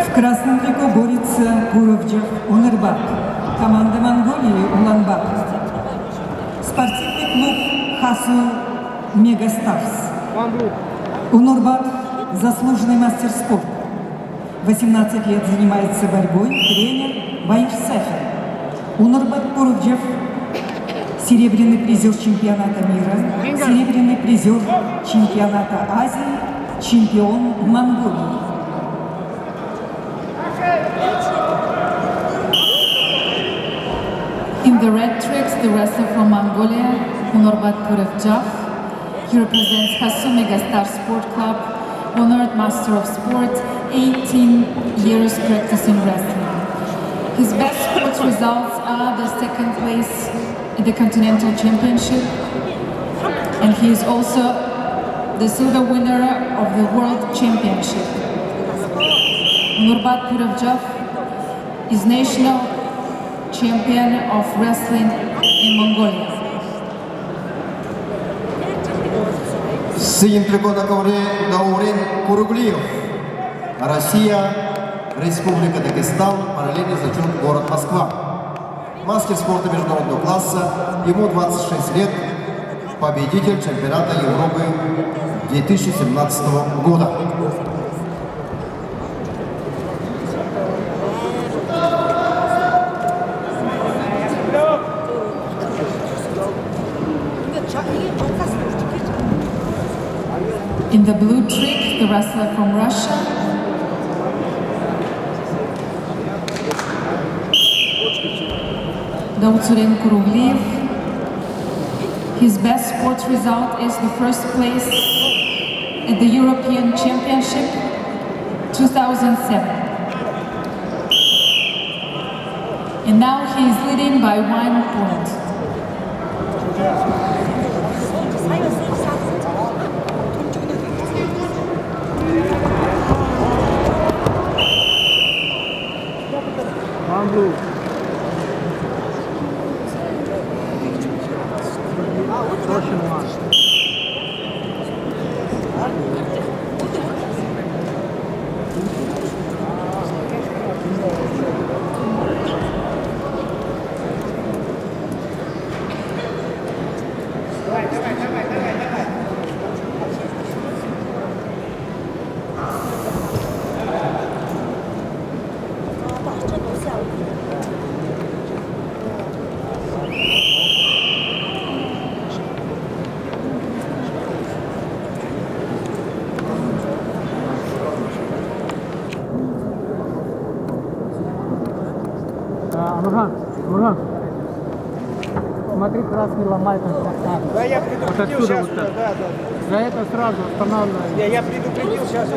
В красном трико борется Гуровджев Унырбак, команда Монголии Улан-Бак. Спортивный клуб Хасу Мегастарс. Унырбак – заслуженный мастер спорта. 18 лет занимается борьбой, тренер Баиш Сахин. Унырбак Гуровджев – серебряный призер чемпионата мира, серебряный призер чемпионата Азии, чемпион Монголии. In the red tricks, the wrestler from Mongolia, Unurbat Gurevjov. He represents Hasu Megastar Sport Club, honored master of sport, 18 years practicing wrestling. His best sports results are the second place in the Continental Championship, and he is also the silver winner of the World Championship. Unurbat Gurevjov is national champion of wrestling in Mongolia. Синим трико на ковре Даурен Куруглиев. Россия, Республика Дагестан, параллельный зачет город Москва. Мастер спорта международного класса, ему 26 лет, победитель чемпионата Европы 2017 года. In the blue trick, the wrestler from Russia. Dautsuren Kurugliev. His best sports result is the first place at the European Championship 2007. And now he is leading by 1 point. Blue. Russian one. Нурхан, смотри, красный ломает. Да, я предупредил Вот сейчас. отсюда вот так. Да. За это сразу останавливаем. Я предупредил сейчас.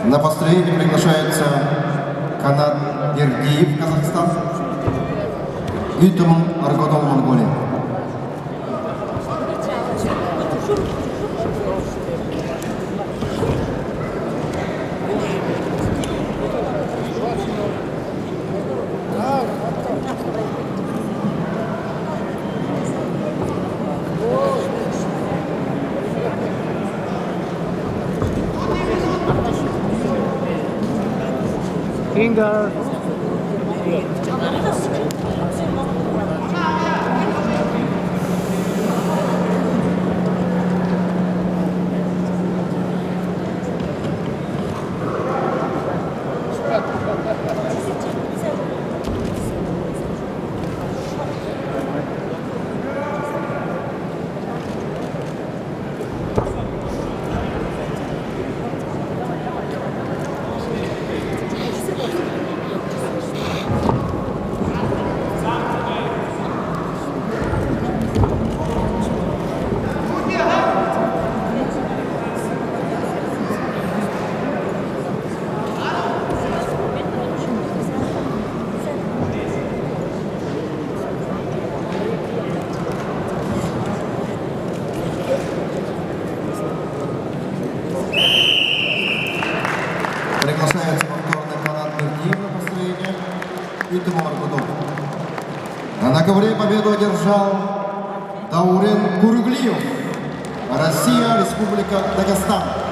На построение приглашается Канат Бердиев, Казахстан, и Туман Аргодол, Монголия. Finger. Приглашается повторный Канат Бердиев на построение и Туман Аргодол. А на ковре победу одержал Даурен Куруглиев, Россия, Республика Дагестан.